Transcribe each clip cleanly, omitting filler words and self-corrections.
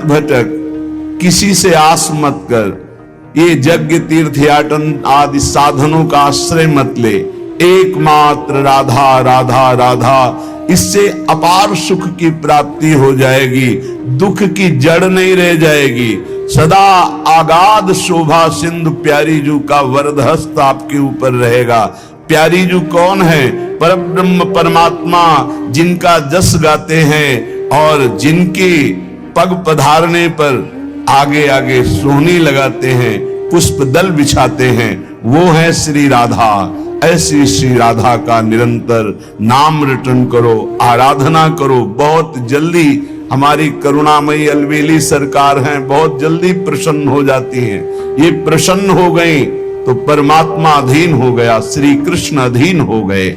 मत भटक, किसी से आस मत कर, ये यज्ञ तीर्थयाटन आदि साधनों का आश्रय मत ले, एकमात्र राधा राधा राधा, इससे अपार सुख की प्राप्ति हो जाएगी, दुख की जड़ नहीं रह जाएगी। सदा आगाध शोभा सिंधु प्यारी जू का वरदहस्त आपके ऊपर रहेगा। प्यारी जू कौन है? परब्रह्म परमात्मा, जिनका जस गाते हैं और जिनके पग पधारने पर आगे आगे सोहनी लगाते हैं, पुष्प दल बिछाते हैं, वो है श्री राधा। ऐसी श्री राधा का निरंतर नाम रटन करो, आराधना करो। बहुत जल्दी हमारी करुणामयी अलवेली सरकार हैं, बहुत जल्दी प्रसन्न हो जाती हैं। ये प्रसन्न हो गई तो परमात्मा अधीन हो गया, श्री कृष्ण अधीन हो गए।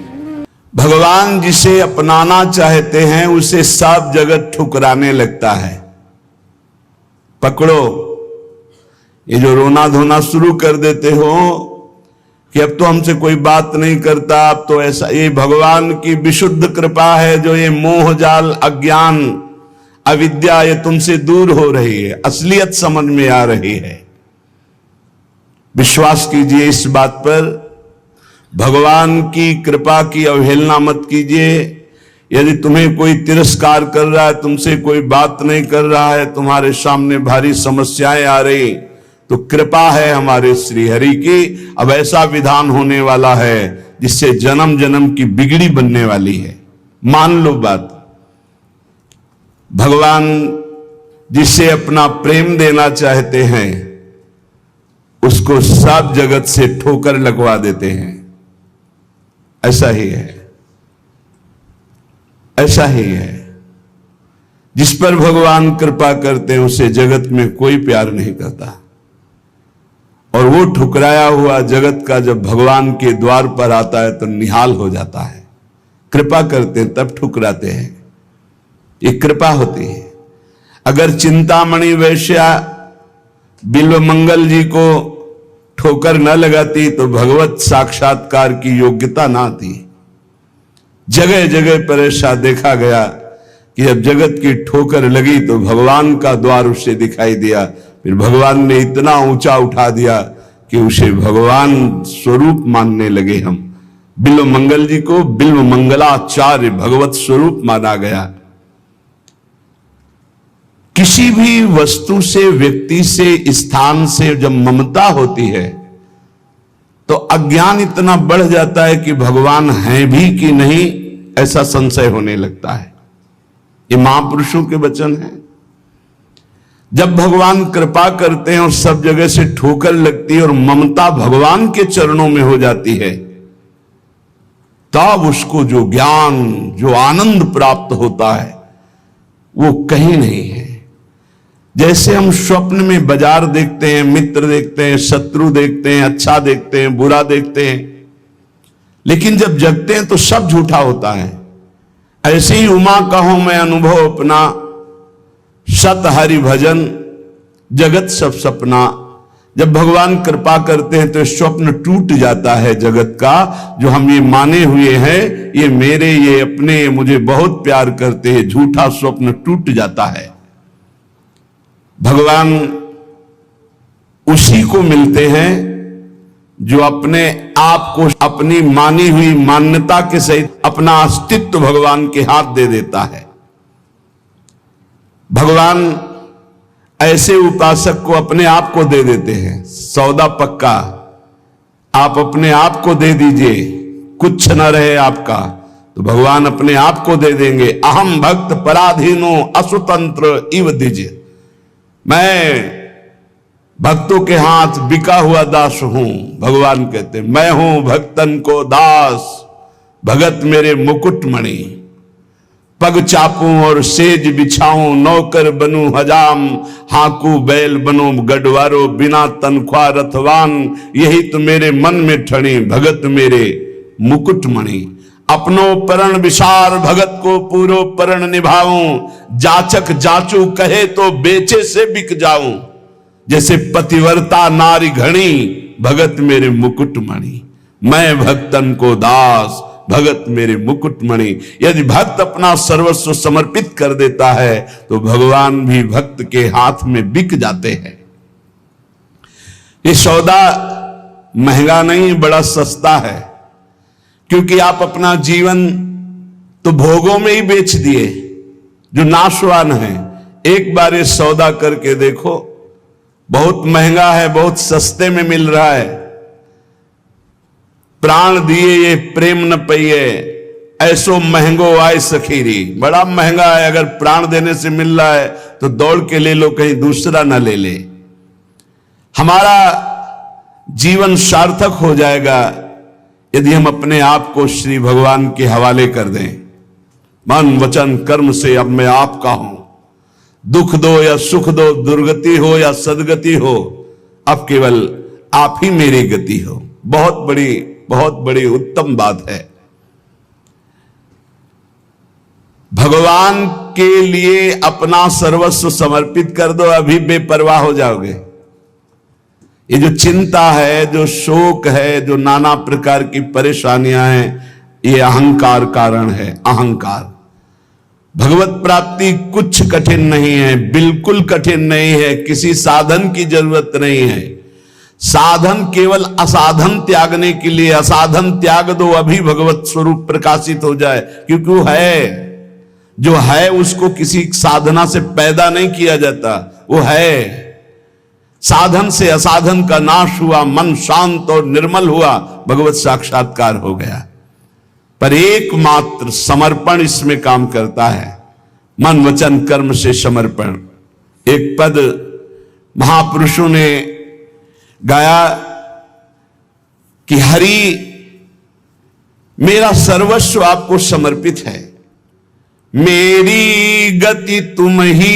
भगवान जिसे अपनाना चाहते हैं उसे सब जगत ठुकराने लगता है। पकड़ो, ये जो रोना धोना शुरू कर देते हो कि अब तो हमसे कोई बात नहीं करता, अब तो ऐसा, ये भगवान की विशुद्ध कृपा है जो ये मोह जाल अज्ञान अविद्या ये तुमसे दूर हो रही है, असलियत समझ में आ रही है। विश्वास कीजिए इस बात पर, भगवान की कृपा की अवहेलना मत कीजिए। यदि तुम्हें कोई तिरस्कार कर रहा है, तुमसे कोई बात नहीं कर रहा है, तुम्हारे सामने भारी समस्याएं आ रही, तो कृपा है हमारे श्री हरि की। अब ऐसा विधान होने वाला है जिससे जन्म जन्म की बिगड़ी बनने वाली है। मान लो बात। भगवान जिसे अपना प्रेम देना चाहते हैं उसको सब जगत से ठोकर लगवा देते हैं। ऐसा ही है, ऐसा ही है। जिस पर भगवान कृपा करते हैं उसे जगत में कोई प्यार नहीं करता, और वो ठुकराया हुआ जगत का जब भगवान के द्वार पर आता है तो निहाल हो जाता है। कृपा करते हैं तब ठुकराते हैं, ये कृपा होती है। अगर चिंतामणि वैश्या बिल्व मंगल जी को ठोकर न लगाती तो भगवत साक्षात्कार की योग्यता ना थी। जगह जगह पर ऐसा देखा गया कि जब जगत की ठोकर लगी तो भगवान का द्वार उसे दिखाई दिया, फिर भगवान ने इतना ऊंचा उठा दिया कि उसे भगवान स्वरूप मानने लगे हम। बिल्व मंगल जी को बिल्व मंगलाचार्य भगवत स्वरूप माना गया। किसी भी वस्तु से, व्यक्ति से, स्थान से जब ममता होती है तो अज्ञान इतना बढ़ जाता है कि भगवान है भी कि नहीं ऐसा संशय होने लगता है। ये महापुरुषों के वचन हैं। जब भगवान कृपा करते हैं और सब जगह से ठोकर लगती है और ममता भगवान के चरणों में हो जाती है, तब उसको जो ज्ञान, जो आनंद प्राप्त होता है वो कहीं नहीं है। जैसे हम स्वप्न में बाजार देखते हैं, मित्र देखते हैं, शत्रु देखते हैं, अच्छा देखते हैं, बुरा देखते हैं, लेकिन जब जगते हैं तो सब झूठा होता है। ऐसे ही उमा कहो मैं अनुभव अपना, सत हरि भजन जगत सब सपना। जब भगवान कृपा करते हैं तो स्वप्न टूट जाता है जगत का, जो हम ये माने हुए हैं ये मेरे, ये अपने, ये मुझे बहुत प्यार करते हैं, झूठा स्वप्न टूट जाता है। भगवान उसी को मिलते हैं जो अपने आप को अपनी मानी हुई मान्यता के सहित अपना अस्तित्व भगवान के हाथ दे देता है। भगवान ऐसे उपासक को अपने आप को दे देते हैं। सौदा पक्का, आप अपने आप को दे दीजिए, कुछ न रहे आपका, तो भगवान अपने आप को दे देंगे। अहम भक्त पराधीनो असुतंत्र इव द्विज, मैं भक्तों के हाथ बिका हुआ दास हूं। भगवान कहते मैं हूं भक्तन को दास, भगत मेरे मुकुटमणि। पग चापूं और सेज बिछाऊं, नौकर बनूं हजाम, हाकू बैल बनो गढ़वारो, बिना तनख्वाह रथवान। यही तो मेरे मन में ठणी, भगत मेरे मुकुटमणि। अपनो परण विसार, भगत को पूरो परण निभाऊं। जाचक जाचू कहे तो बेचे से बिक जाऊं। जैसे पतिव्रता नारी घणी, भगत मेरे मुकुटमणि। मैं भक्तन को दास, भगत मेरे मुकुटमणि। यदि भक्त अपना सर्वस्व समर्पित कर देता है तो भगवान भी भक्त के हाथ में बिक जाते हैं। ये सौदा महंगा नहीं, बड़ा सस्ता है, क्योंकि आप अपना जीवन तो भोगों में ही बेच दिए जो नाशवान है। एक बार ये सौदा करके देखो, बहुत महंगा है, बहुत सस्ते में मिल रहा है। प्राण दिए ये प्रेम न पइए, ऐसो महंगो आए सखीरी। बड़ा महंगा है, अगर प्राण देने से मिल रहा है तो दौड़ के ले लो, कहीं दूसरा ना ले ले। हमारा जीवन सार्थक हो जाएगा यदि हम अपने आप को श्री भगवान के हवाले कर दें। मन वचन कर्म से अब मैं आपका हूं। दुख दो या सुख दो, दुर्गति हो या सदगति हो, अब केवल आप ही मेरी गति हो। बहुत बड़ी उत्तम बात है। भगवान के लिए अपना सर्वस्व समर्पित कर दो, अभी बेपरवाह हो जाओगे। ये जो चिंता है, जो शोक है, जो नाना प्रकार की परेशानियां हैं, ये अहंकार कारण है। अहंकार। भगवत प्राप्ति कुछ कठिन नहीं है, बिल्कुल कठिन नहीं है, किसी साधन की जरूरत नहीं है। साधन केवल असाधन त्यागने के लिए। असाधन त्याग दो, अभी भगवत स्वरूप प्रकाशित हो जाए, क्योंकि वो है। जो है उसको किसी साधना से पैदा नहीं किया जाता, वो है। साधन से असाधन का नाश हुआ, मन शांत और निर्मल हुआ, भगवत साक्षात्कार हो गया। पर एकमात्र समर्पण इसमें काम करता है। मन वचन कर्म से समर्पण। एक पद महापुरुषों ने गाया कि हरि मेरा सर्वस्व आपको समर्पित है, मेरी गति तुम ही,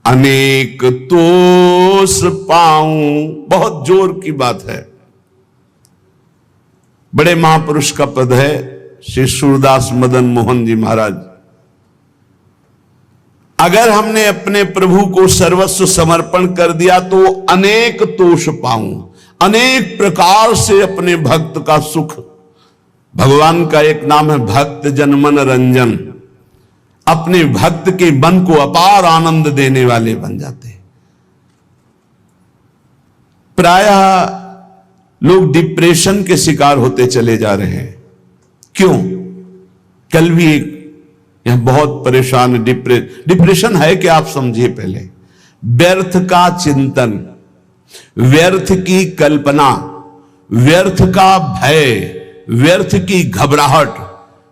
अनेक तोष पाऊं। बहुत जोर की बात है। बड़े महापुरुष का पद है, श्री सूरदास मदन मोहन जी महाराज। अगर हमने अपने प्रभु को सर्वस्व समर्पण कर दिया तो अनेक तोष पाऊं, अनेक प्रकार से अपने भक्त का सुख। भगवान का एक नाम है भक्त जनमन रंजन। अपने भक्त के मन को अपार आनंद देने वाले बन जाते हैं। प्रायः लोग डिप्रेशन के शिकार होते चले जा रहे हैं। क्यों? कल भी एक यहां बहुत परेशान। डिप्रेशन है क्या, आप समझिए पहले। व्यर्थ का चिंतन, व्यर्थ की कल्पना, व्यर्थ का भय, व्यर्थ की घबराहट,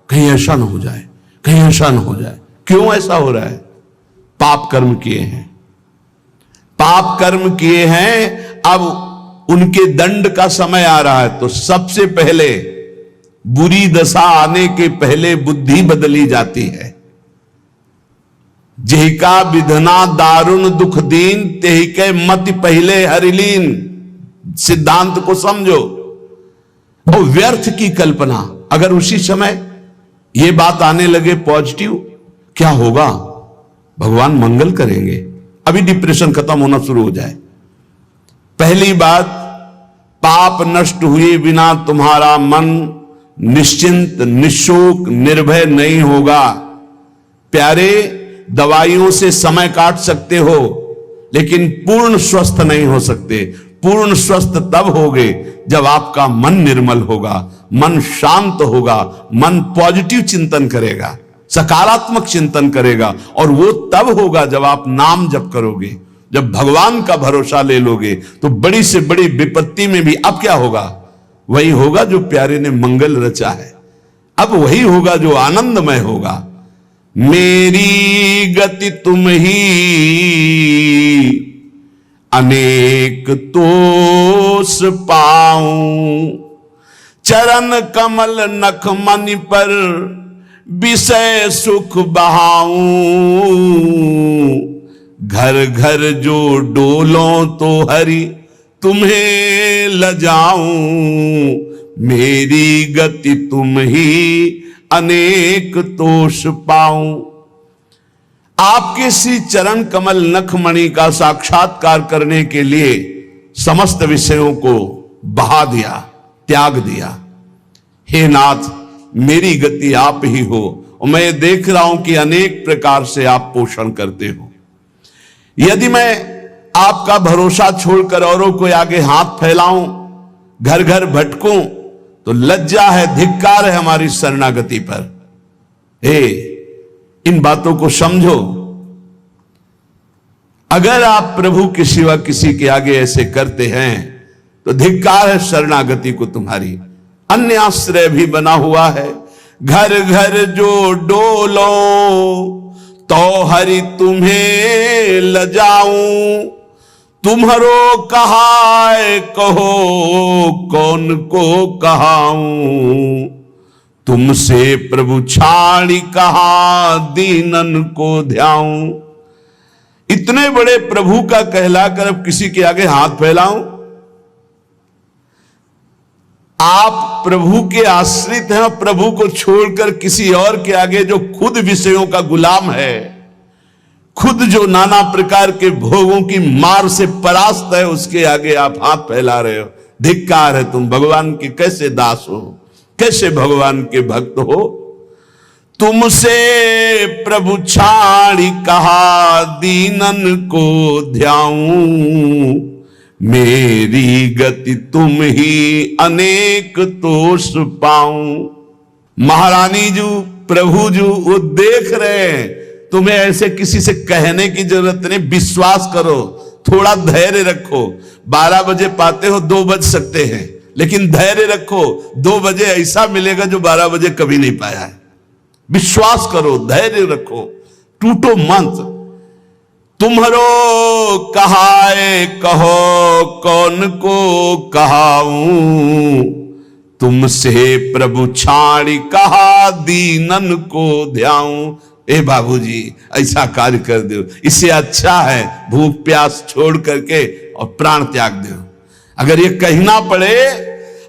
कहीं ऐसा ना हो जाए, कहीं ऐसा ना हो जाए। क्यों ऐसा हो रहा है? पाप कर्म किए हैं, पाप कर्म किए हैं। अब उनके दंड का समय आ रहा है, तो सबसे पहले बुरी दशा आने के पहले बुद्धि बदली जाती है। जेहिका विधना दारुण दुख दीन, तेहिके मति पहले हरिलीन। सिद्धांत को समझो। और व्यर्थ की कल्पना, अगर उसी समय ये बात आने लगे पॉजिटिव, क्या होगा? भगवान मंगल करेंगे। अभी डिप्रेशन खत्म होना शुरू हो जाए। पहली बात, पाप नष्ट हुए बिना तुम्हारा मन निश्चिंत, निशोक, निर्भय नहीं होगा। प्यारे, दवाइयों से समय काट सकते हो, लेकिन पूर्ण स्वस्थ नहीं हो सकते। पूर्ण स्वस्थ तब होगे जब आपका मन निर्मल होगा, मन शांत होगा, मन पॉजिटिव चिंतन करेगा, सकारात्मक चिंतन करेगा। और वो तब होगा जब आप नाम जप करोगे, जब भगवान का भरोसा ले लोगे। तो बड़ी से बड़ी विपत्ति में भी अब क्या होगा? वही होगा जो प्यारे ने मंगल रचा है। अब वही होगा जो आनंदमय होगा। मेरी गति तुम ही, अनेक तोष पाऊं। चरण कमल नख मनि पर, विषय सुख बहाऊं। घर घर जो डोलो तो हरि तुम्हें लजाऊं। मेरी गति तुम ही, अनेक तोष पाऊं। आपके श्री चरण कमल नखमणि का साक्षात्कार करने के लिए समस्त विषयों को बहा दिया। त्याग दिया। हे नाथ, मेरी गति आप ही हो, और मैं देख रहा हूं कि अनेक प्रकार से आप पोषण करते हो। यदि मैं आपका भरोसा छोड़कर औरों को आगे हाथ फैलाऊं, घर घर भटकूं, तो लज्जा है, धिक्कार है हमारी शरणागति पर। हे, इन बातों को समझो। अगर आप प्रभु के सिवा किसी के आगे ऐसे करते हैं तो धिक्कार है शरणागति को तुम्हारी। अन्य आश्रय भी बना हुआ है। घर घर जो डोलो तो हरि तुम्हें लजाऊं, तुम्हारो कहाय कहो कौन को कहाऊं, तुमसे प्रभु छाड़ी कहा दीनन को ध्याऊं। इतने बड़े प्रभु का कहलाकर अब किसी के आगे हाथ फैलाऊं? आप प्रभु के आश्रित हैं, और प्रभु को छोड़कर किसी और के आगे, जो खुद विषयों का गुलाम है, खुद जो नाना प्रकार के भोगों की मार से परास्त है, उसके आगे आप हाथ फैला रहे हो। धिक्कार है, तुम भगवान के कैसे दास हो, कैसे भगवान के भक्त हो। तुमसे प्रभु छाड़ी कहा दीनन को ध्याऊं, मेरी गति तुम ही अनेक तोष पाऊं। महारानी जी, प्रभु जी वो देख रहे हैं, तुम्हें ऐसे किसी से कहने की जरूरत नहीं। विश्वास करो, थोड़ा धैर्य रखो। 12 बजे पाते हो, 2 बज सकते हैं, लेकिन धैर्य रखो। 2 बजे ऐसा मिलेगा जो 12 बजे कभी नहीं पाया है। विश्वास करो, धैर्य रखो, टूटो मत। तुम्हारो कहाए कहो कौन को कहाऊं, तुमसे प्रभु छाड़ी कहा दीनन को ध्याऊं। ए बाबूजी, ऐसा कार्य कर दो, इससे अच्छा है भूख प्यास छोड़ करके और प्राण त्याग दो। अगर ये कहना पड़े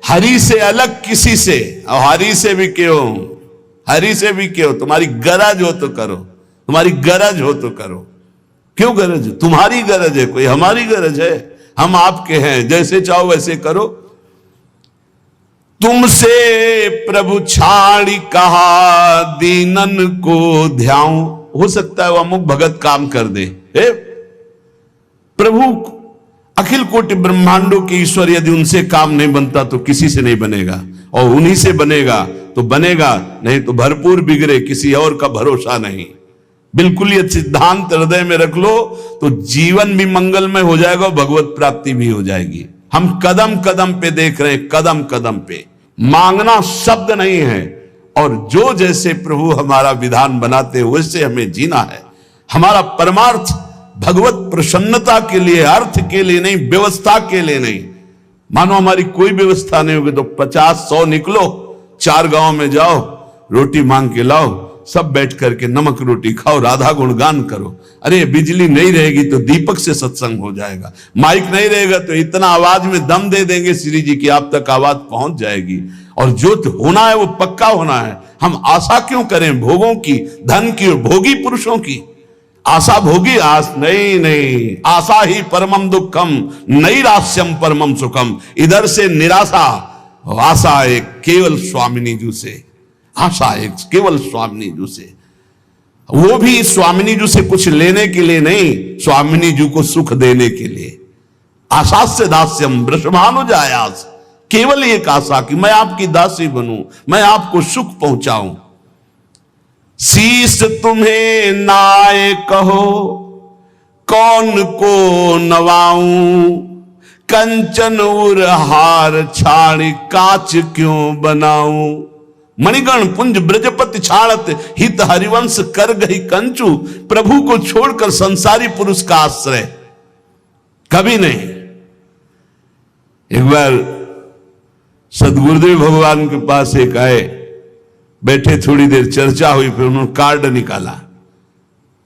हरि से अलग किसी से, और हरि से भी क्यों, हरि से भी क्यों, तुम्हारी गरज हो तो करो, तुम्हारी गरज हो तो करो। क्यों गरज? तुम्हारी गरज है, कोई हमारी गरज है? हम आपके हैं, जैसे चाहो वैसे करो। तुमसे प्रभु छाड़ी कहा दीनन को ध्याऊं। हो सकता है वो अमुक भगत काम कर दे। प्रभु अखिल कोटि ब्रह्मांडों के ईश्वर, यदि उनसे काम नहीं बनता तो किसी से नहीं बनेगा, और उन्हीं से बनेगा तो बनेगा, नहीं तो भरपूर बिगड़े, किसी और का भरोसा नहीं। बिल्कुल ये सिद्धांत हृदय में रख लो तो जीवन भी मंगलमय हो जाएगा और भगवत प्राप्ति भी हो जाएगी। हम कदम कदम पे देख रहे हैं, कदम कदम पे। मांगना शब्द नहीं है, और जो जैसे प्रभु हमारा विधान बनाते हैं वैसे हमें जीना है। हमारा परमार्थ भगवत प्रसन्नता के लिए, अर्थ के लिए नहीं, व्यवस्था के लिए नहीं। मानो हमारी कोई व्यवस्था नहीं होगी तो 50-100 निकलो, 4 गांव में जाओ, रोटी मांग के लाओ, सब बैठ करके नमक रोटी खाओ, राधा गुणगान करो। अरे बिजली नहीं रहेगी तो दीपक से सत्संग हो जाएगा, माइक नहीं रहेगा तो इतना आवाज में दम दे देंगे श्री जी की आप तक आवाज पहुंच जाएगी। और जो होना है वो पक्का होना है। हम आशा क्यों करें भोगों की, धन की और भोगी पुरुषों की? आशा भोगी आस नहीं, आशा ही परमम दुखम, नैराश्यम परमम सुखम। इधर से निराशा, आशा एक केवल स्वामिनी जी से, आशा एक केवल स्वामिनी जी से, वो भी स्वामिनी जी से कुछ लेने के लिए नहीं, स्वामिनी जी को सुख देने के लिए। आशा से दास्यम वृषभानुजायास, केवल एक आशा कि मैं आपकी दासी बनूं, मैं आपको सुख पहुंचाऊं। शीश तुम्हें नाय कहो कौन को नवाऊं, कंचन उर हार छाड़ कांच क्यों बनाऊं। मणिगण पुंज ब्रजपति छाड़त हित हरिवंश कर गई कंचू। प्रभु को छोड़कर संसारी पुरुष का आश्रय कभी नहीं। एक बार सदगुरुदेव भगवान के पास एक आए, बैठे, थोड़ी देर चर्चा हुई, फिर उन्होंने कार्ड निकाला।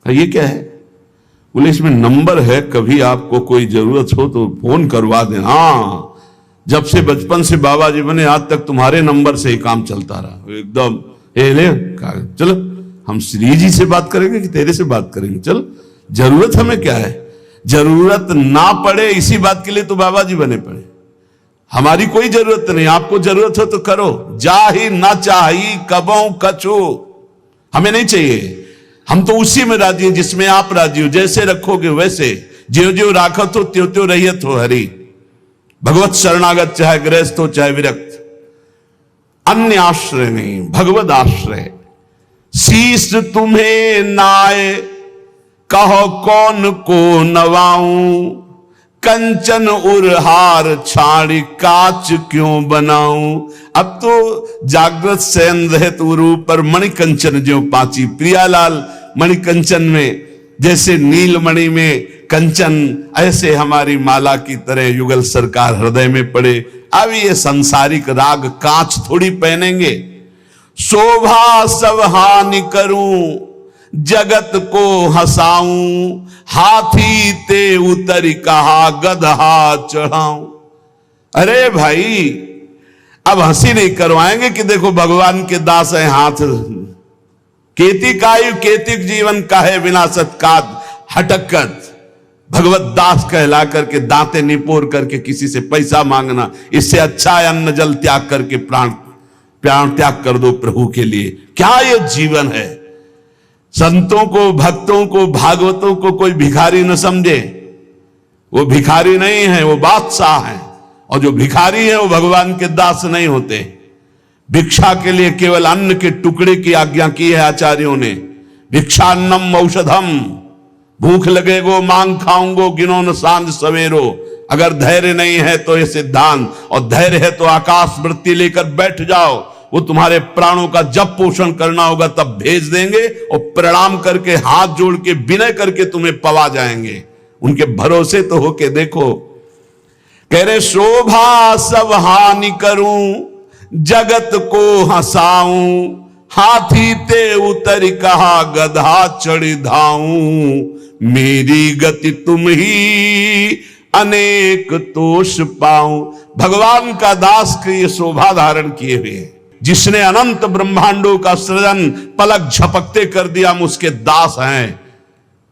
ये क्या है? बोले इसमें नंबर है, कभी आपको कोई जरूरत हो तो फोन करवा दें। हाँ, जब से बचपन से बाबा जी बने आज तक तुम्हारे नंबर से ही काम चलता रहा। एकदम ले चलो, हम श्री जी से बात करेंगे कि तेरे से बात करेंगे? चल, जरूरत हमें क्या है? जरूरत ना पड़े इसी बात के लिए तो बाबा जी बने पड़े। हमारी कोई जरूरत नहीं, आपको जरूरत हो तो करो। जा ही ना चाहिए कबों कछु, हमें नहीं चाहिए। हम तो उसी में राजी हैं जिसमें आप राजी हो। जैसे रखोगे वैसे, ज्यो ज्यो राखत हो त्यों त्यों रहियत हो हरि। भगवत शरणागत चाहे गृहस्थ हो चाहे विरक्त, अन्य आश्रय नहीं, भगवत आश्रय। शीश तुम्हें नाय कहो कौन को नवाऊं, कंचन उरहार छाड़ी काच क्यों बनाऊं। अब तो जागृत शयन रहत उरु पर मणिकंचन ज्यों पाची। प्रियालाल मणिकंचन में जैसे नीलमणि में कंचन, ऐसे हमारी माला की तरह युगल सरकार हृदय में पड़े। अब ये सांसारिक राग कांच थोड़ी पहनेंगे। शोभा सब हानि करूं जगत को हंसाऊं, हाथी ते उतर कहा गदहा चढ़ाऊं। अरे भाई, अब हंसी नहीं करवाएंगे कि देखो भगवान के दास है हाथ। केति कायु केतिक जीवन काहे विनाशत काद हटकत। भगवत दास कहला करके दांते निपोर करके किसी से पैसा मांगना, इससे अच्छा है अन्न जल त्याग करके प्राण त्याग कर दो प्रभु के लिए। क्या ये जीवन है। संतों को, भक्तों को, भागवतों को कोई भिखारी न समझे। वो भिखारी नहीं है, वो बादशाह है। और जो भिखारी है वो भगवान के दास नहीं होते। भिक्षा के लिए केवल अन्न के टुकड़े की आज्ञा की है आचार्यों ने। भिक्षान्नम औषधम, भूख लगेगो मांग खाऊंगो गिनो न सांझ सवेरो। अगर धैर्य नहीं है तो ये सिद्धांत, और धैर्य है तो आकाश वृत्ति लेकर बैठ जाओ। वो तुम्हारे प्राणों का जब पोषण करना होगा तब भेज देंगे, और प्रणाम करके हाथ जोड़ के विनय करके तुम्हें पवा जाएंगे। उनके भरोसे तो होके देखो। कह रहे शोभा सब हानि करूं जगत को हंसाऊं, हाथी ते उतर कहा गधा चढ़ी धाऊं। मेरी गति तुम ही अनेक तोष पाऊं। भगवान का दास के ये शोभा धारण किए हुए हैं। जिसने अनंत ब्रह्मांडों का सृजन पलक झपकते कर दिया, हम उसके दास हैं।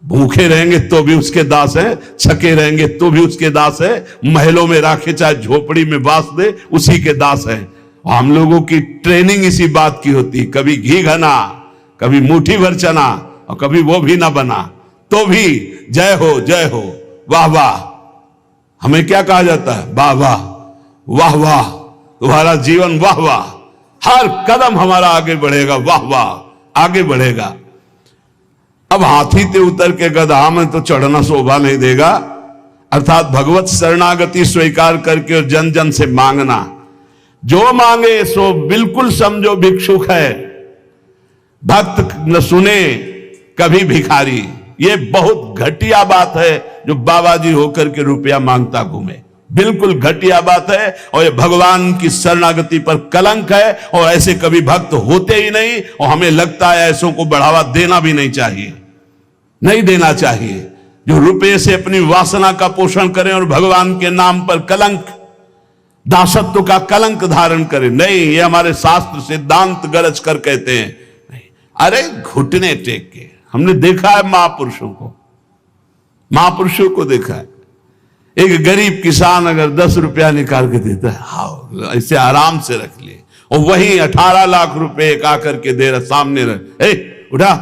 भूखे रहेंगे तो भी उसके दास है, छके रहेंगे तो भी उसके दास है, महलों में राखे चाहे झोपड़ी में बास दे उसी के दास है। हम लोगों की ट्रेनिंग इसी बात की होती, कभी घी घना, कभी मुट्ठी भर चना, और कभी वो भी ना बना तो भी जय हो वाह वाह। हमें क्या कहा जाता है? वाह वाह वाह वाह, तुम्हारा जीवन वाह वाह, हर कदम हमारा आगे बढ़ेगा, वाह वाह आगे बढ़ेगा। अब हाथी ते उतर के गधा में तो चढ़ना शोभा नहीं देगा। अर्थात भगवत शरणागति स्वीकार करके और जन जन से मांगना, जो मांगे सो बिल्कुल समझो भिक्षुक है। भक्त न सुने कभी भिखारी। ये बहुत घटिया बात है जो बाबा जी होकर के रुपया मांगता घूमे, बिल्कुल घटिया बात है। और ये भगवान की शरणागति पर कलंक है, और ऐसे कभी भक्त होते ही नहीं। और हमें लगता है ऐसों को बढ़ावा देना भी नहीं चाहिए, नहीं देना चाहिए। जो रुपये से अपनी वासना का पोषण करें और भगवान के नाम पर कलंक, दासत्व का कलंक धारण करें, नहीं, ये हमारे शास्त्र सिद्धांत गरज कर कहते हैं। नहीं, अरे घुटने टेक के हमने देखा है महापुरुषों को, महापुरुषों को देखा है। एक गरीब किसान अगर 10 रुपया निकाल के देता है, हाँ इसे आराम से रख ले, और वहीं 18 लाख रुपए एक आकर के दे रहा सामने रख, उठा,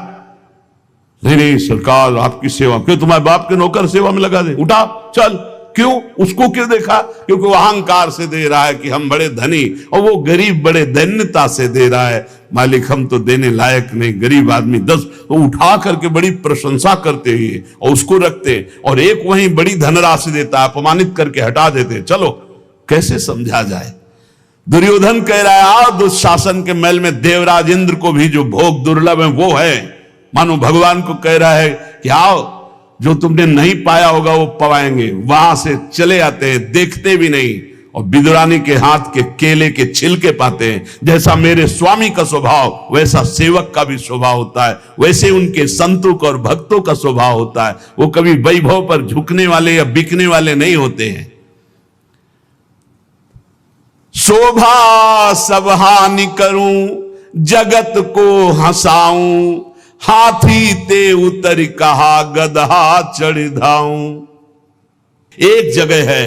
नहीं सरकार आपकी सेवा, क्यों तुम्हारे बाप के नौकर सेवा में लगा दे, उठा चल। क्यों? उसको क्यों देखा? क्योंकि वो अहंकार से दे रहा है कि हम बड़े धनी, और वो गरीब बड़े दैन्यता से दे रहा है, मालिक हम तो देने लायक नहीं, गरीब आदमी 10, तो उठा करके बड़ी प्रशंसा करते हुए और उसको रखते, और एक वहीं बड़ी धनराशि देता, अपमानित करके हटा देते। चलो कैसे समझा जाए? दुर्योधन कह रहा है आओ दुशासन के महल में देवराज इंद्र को भी जो भोग दुर्लभ है वो है। मानो भगवान को कह रहा है कि आओ, जो तुमने नहीं पाया होगा वो पवाएंगे। वहां से चले आते हैं, देखते भी नहीं, और विदुरानी के हाथ के केले के छिलके पाते हैं। जैसा मेरे स्वामी का स्वभाव वैसा सेवक का भी स्वभाव होता है, वैसे उनके संतों का और भक्तों का स्वभाव होता है। वो कभी वैभव पर झुकने वाले या बिकने वाले नहीं होते हैं। शोभा सब हानि करूं जगत को हंसाऊं, हाथी ते उतर कहा गधा चढ़ धाऊं। एक जगह है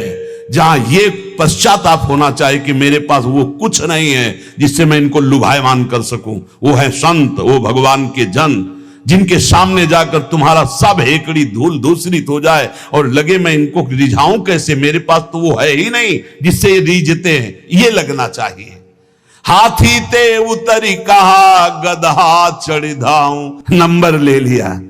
जहां ये पश्चाताप होना चाहिए कि मेरे पास वो कुछ नहीं है जिससे मैं इनको लुभायमान कर सकूं। वो है संत, वो भगवान के जन, जिनके सामने जाकर तुम्हारा सब हेकड़ी धूल धूसरित हो जाए और लगे मैं इनको रिझाऊं कैसे, मेरे पास तो वो है ही नहीं जिससे ये रिझते हैं, ये लगना चाहिए। हाथी ते उतरी कहा गधा चढ़ धाऊं, नंबर ले लिया,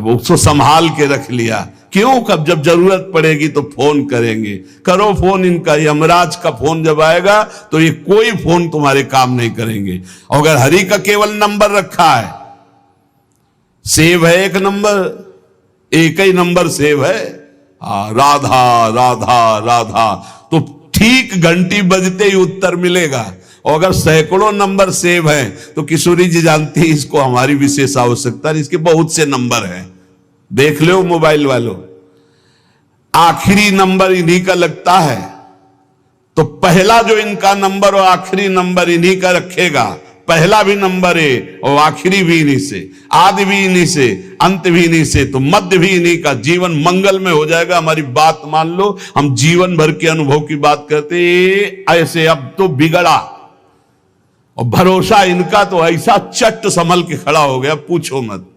उसको संभाल के रख लिया। क्यों? कब जब जरूरत पड़ेगी तो फोन करेंगे। करो फोन इनका, यमराज का फोन जब आएगा तो ये कोई फोन तुम्हारे काम नहीं करेंगे। अगर हरि का केवल नंबर रखा है, सेव है एक नंबर, एक ही नंबर सेव है, राधा राधा राधा, तो ठीक घंटी बजते ही उत्तर मिलेगा। और अगर सैकड़ों नंबर सेव हैं तो किशोरी जी जानती है इसको हमारी विशेष आवश्यकता है, इसके बहुत से नंबर हैं। देख लो मोबाइल वालों, आखिरी नंबर इन्हीं का लगता है, तो पहला जो इनका नंबर और आखिरी नंबर इन्हीं का रखेगा, पहला भी नंबर है और आखिरी भी इन्हीं से, आदि भी इन्हीं से, अंत भी इन्हीं से, तो मध्य भी इन्हीं का। जीवन मंगल में हो जाएगा। हमारी बात मान लो, हम जीवन भर के अनुभव की बात करते ऐसे, अब तो बिगड़ा और भरोसा इनका तो ऐसा चट संभल के खड़ा हो गया, पूछो मत।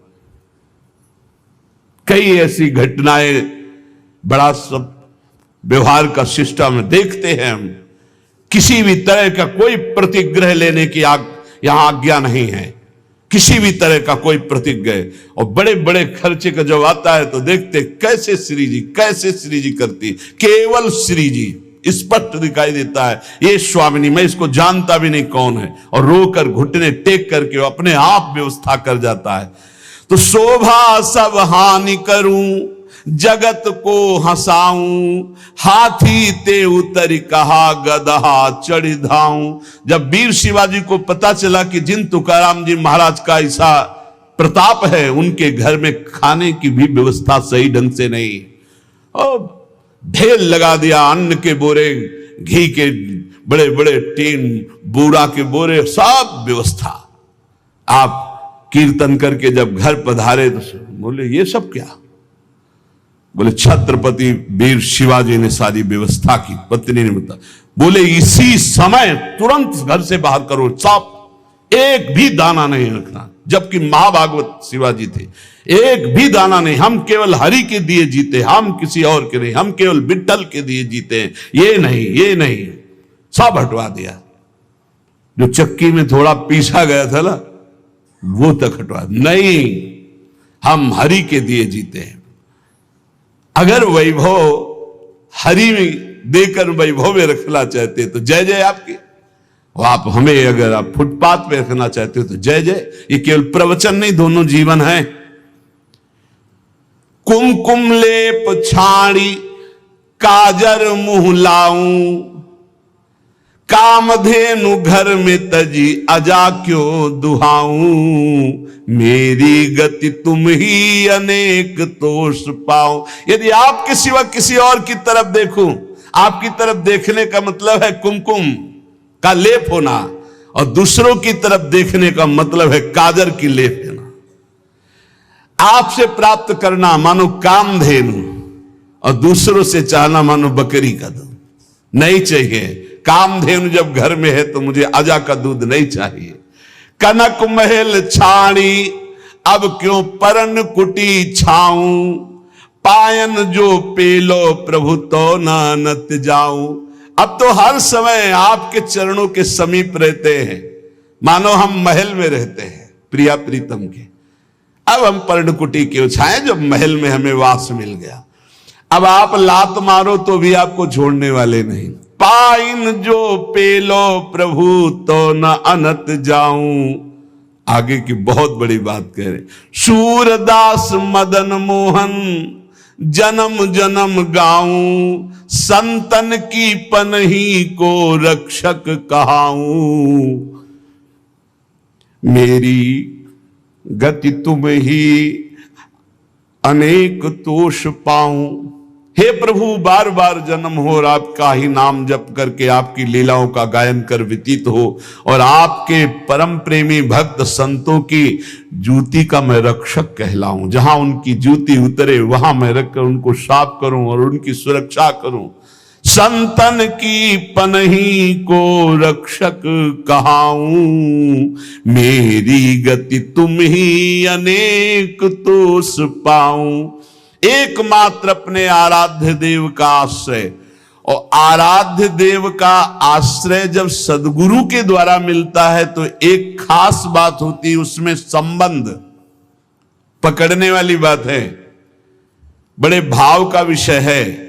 कई ऐसी घटनाएं, बड़ा सब व्यवहार का सिस्टम देखते हैं हम, किसी भी तरह का कोई प्रतिग्रह लेने की यहां आज्ञा नहीं है, किसी भी तरह का कोई प्रतिग्रह। और बड़े बड़े खर्चे का जब आता है तो देखते कैसे श्री जी, कैसे श्री जी करती, केवल श्री जी स्पष्ट दिखाई देता है। ये स्वामिनी, मैं इसको जानता भी नहीं कौन है, और रोकर घुटने टेक करके अपने आप व्यवस्था कर जाता है। तो शोभा सब हानि करूं, जगत को हंसाऊं, हाथी ते उतर कहा गदहा चढ़ धाऊं। जब वीर शिवाजी को पता चला कि जिन तुकाराम जी महाराज का ऐसा प्रताप है, उनके घर में खाने की भी व्यवस्था सही ढंग से नहीं, और ढेर लगा दिया अन्न के बोरे, घी के बड़े बड़े टीन, बूरा के बोरे, सब व्यवस्था। आप कीर्तन करके जब घर पधारे तो बोले ये सब क्या? बोले छत्रपति वीर शिवाजी ने सारी व्यवस्था की। पत्नी ने बताया, बोले इसी समय तुरंत घर से बाहर करो, साफ, एक भी दाना नहीं रखना। जबकि महाभागवत शिवाजी थे, एक भी दाना नहीं, हम केवल हरि के दिए जीते, हम किसी और के नहीं, हम केवल विठ्ठल के दिए जीते हैं, ये नहीं, ये नहीं, सब हटवा दिया। जो चक्की में थोड़ा पीसा गया था ना, वो तक हटवा, नहीं, हम हरि के दिए जीते हैं। अगर वैभव हरि में देकर वैभव में रखना चाहते तो जय जय आपकी, आप हमें अगर आप फुटपाथ पे रखना चाहते हो तो जय जय। ये केवल प्रवचन नहीं, दोनों जीवन है। कुमकुम लेप छाड़ी काजर मुंह लाऊं, कामधेनु घर में तजी अजा क्यों दुहाऊं, मेरी गति तुम ही अनेक तोष पाऊं। यदि आपके सिवा किसी और की तरफ देखूं, आपकी तरफ देखने का मतलब है कुमकुम का लेप होना, और दूसरों की तरफ देखने का मतलब है काजर की लेप होना। आपसे प्राप्त करना मानो कामधेनु, और दूसरों से चाहना मानो बकरी का दूध। नहीं चाहिए, कामधेनु जब घर में है तो मुझे अजा का दूध नहीं चाहिए। कनक महल छाणी अब क्यों परन कुटी छाऊं, पायन जो पेलो प्रभु तो नानत जाऊं। अब तो हर समय आपके चरणों के समीप रहते हैं, मानो हम महल में रहते हैं प्रिया प्रीतम के। अब हम पर्णकुटी क्यों छाएं जब महल में हमें वास मिल गया। अब आप लात मारो तो भी आपको छोड़ने वाले नहीं। पाइन जो पेलो प्रभु तो न अनत जाऊं। आगे की बहुत बड़ी बात कह रहे, सूरदास मदन मोहन जन्म जन्म गाऊं, संतन की पनही को रक्षक कहाऊं, मेरी गति तुम ही अनेक तोष पाऊं। हे प्रभु, बार बार जन्म हो और आपका ही नाम जप करके आपकी लीलाओं का गायन कर व्यतीत हो, और आपके परम प्रेमी भक्त संतों की जूती का मैं रक्षक कहलाऊं। जहां उनकी जूती उतरे वहां मैं रखकर उनको साफ करूं और उनकी सुरक्षा करूं। संतन की पनही को रक्षक कहाऊं, मेरी गति तुम ही अनेक तोष पाऊं। एकमात्र अपने आराध्य देव का आश्रय, और आराध्य देव का आश्रय जब सदगुरु के द्वारा मिलता है तो एक खास बात होती है, उसमें संबंध पकड़ने वाली बात है, बड़े भाव का विषय है।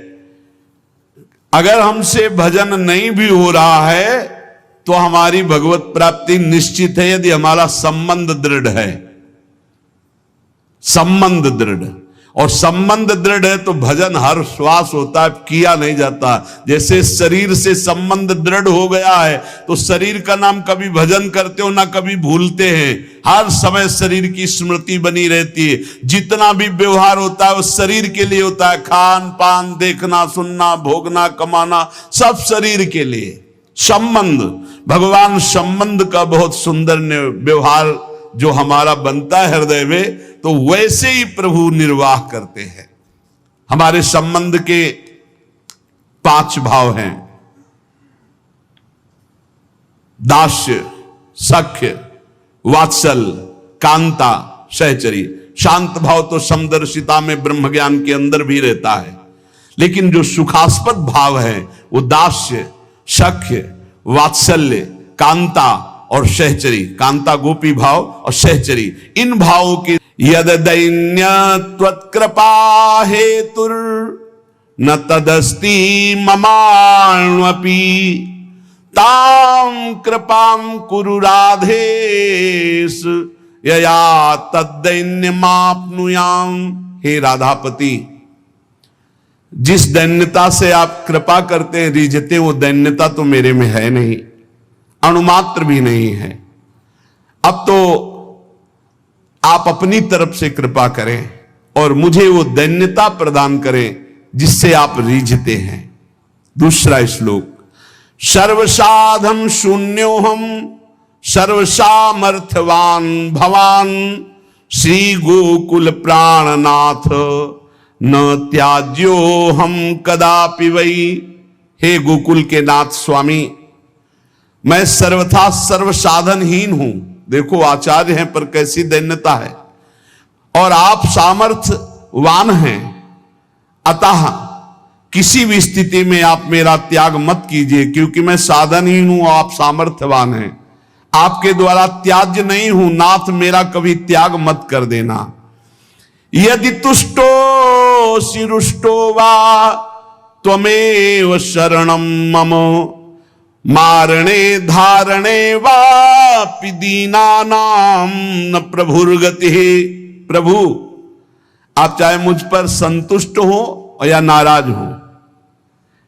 अगर हमसे भजन नहीं भी हो रहा है तो हमारी भगवत प्राप्ति निश्चित है, यदि हमारा संबंध दृढ़ है। संबंध दृढ़, और संबंध दृढ़ है तो भजन हर श्वास होता है, किया नहीं जाता। जैसे शरीर से संबंध दृढ़ हो गया है तो शरीर का नाम कभी भजन करते हो ना कभी भूलते हैं, हर समय शरीर की स्मृति बनी रहती है। जितना भी व्यवहार होता है वो शरीर के लिए होता है, खान पान, देखना सुनना, भोगना कमाना, सब शरीर के लिए। संबंध, भगवान संबंध का बहुत सुंदर व्यवहार जो हमारा बनता है हृदय में, तो वैसे ही प्रभु निर्वाह करते हैं। हमारे संबंध के 5 भाव हैं, दास्य, सख्य, वात्सल्य, कांता, सहचरी। शांत भाव तो समदर्शिता में ब्रह्म ज्ञान के अंदर भी रहता है, लेकिन जो सुखास्पद भाव है वो दास्य, सख्य, वात्सल्य, कांता और सहचरी। कांता गोपी भाव और सहचरी, इन भावों की यद दैन्य त्वत्कृपा हेतुर न तदस्ति ममाण्वपि तां कृपां कुरु राधेश यया तद्दैन्यमाप्नुयाम। हे राधापति, जिस दैन्यता से आप कृपा करते हैं, रिझते, वो दैन्यता तो मेरे में है नहीं, अणुमात्र भी नहीं है। अब तो आप अपनी तरफ से कृपा करें और मुझे वो दैन्यता प्रदान करें जिससे आप रीझते हैं। दूसरा श्लोक, सर्वसाधन शून्योहम सर्वसामर्थ्यवान भवान श्री गोकुल प्राणनाथ न त्याज्यो हम कदापि वही। हे गोकुल के नाथ स्वामी, मैं सर्वथा सर्वसाधनहीन हूं। देखो आचार्य हैं पर कैसी दैन्यता है, और आप सामर्थ्यवान हैं, अतः किसी भी स्थिति में आप मेरा त्याग मत कीजिए, क्योंकि मैं साधनहीन हूं, आप सामर्थ्यवान हैं, आपके द्वारा त्याज्य नहीं हूं। नाथ मेरा कभी त्याग मत कर देना। यदि तुष्टो शिरुष्टो वा त्वमेव शरणम मम मारणे धारणे वापि दीनानाम न प्रभुर्गति। प्रभु, आप चाहे मुझ पर संतुष्ट हो या नाराज हो,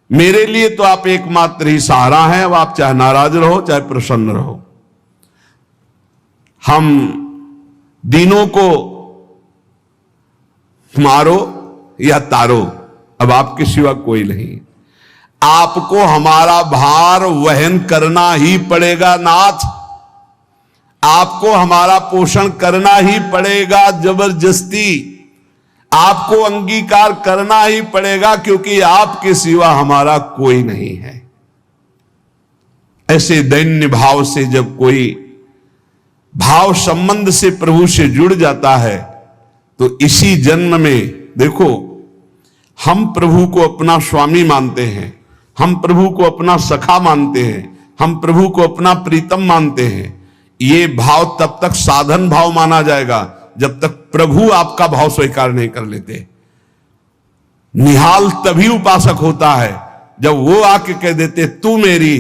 मेरे लिए तो आप एकमात्र ही सहारा हैं। अब आप चाहे नाराज रहो चाहे प्रसन्न रहो, हम दीनों को मारो या तारो, अब आपके सिवा कोई नहीं। आपको हमारा भार वहन करना ही पड़ेगा नाथ, आपको हमारा पोषण करना ही पड़ेगा जबरदस्ती, आपको अंगीकार करना ही पड़ेगा, क्योंकि आपके सिवा हमारा कोई नहीं है। ऐसे दैन्य भाव से जब कोई भाव संबंध से प्रभु से जुड़ जाता है तो इसी जन्म में, देखो, हम प्रभु को अपना स्वामी मानते हैं, हम प्रभु को अपना सखा मानते हैं, हम प्रभु को अपना प्रीतम मानते हैं। ये भाव तब तक साधन भाव माना जाएगा जब तक प्रभु आपका भाव स्वीकार नहीं कर लेते। निहाल तभी उपासक होता है जब वो आके कह देते, तू मेरी,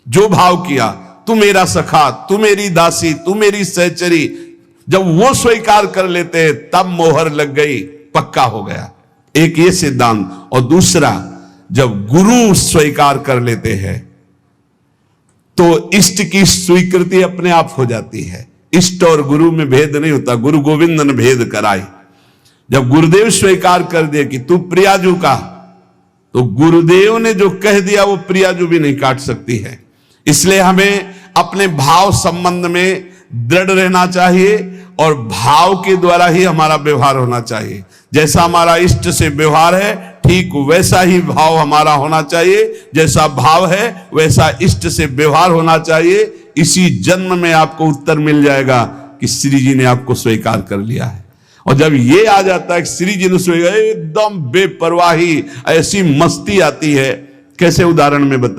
जो भाव किया, तू मेरा सखा, तू मेरी दासी, तू मेरी सहचरी, जब वो स्वीकार कर लेते हैं तब मोहर लग गई, पक्का हो गया। एक ये सिद्धांत। और दूसरा, जब गुरु स्वीकार कर लेते हैं तो इष्ट की स्वीकृति अपने आप हो जाती है। इष्ट और गुरु में भेद नहीं होता, गुरु गोविंद ने भेद कराई। जब गुरुदेव स्वीकार कर दिया कि तू प्रियाजू का, तो गुरुदेव ने जो कह दिया वो प्रियाजू भी नहीं काट सकती है। इसलिए हमें अपने भाव संबंध में दृढ़ रहना चाहिए और भाव के द्वारा ही हमारा व्यवहार होना चाहिए। जैसा हमारा इष्ट से व्यवहार है, ठीक वैसा ही भाव हमारा होना चाहिए। जैसा भाव है वैसा इष्ट से व्यवहार होना चाहिए। इसी जन्म में आपको उत्तर मिल जाएगा कि श्री जी ने आपको स्वीकार कर लिया है। और जब ये आ जाता है कि श्री जी ने स्वीकार, एकदम बेपरवाही, ऐसी मस्ती आती है। कैसे उदाहरण में बता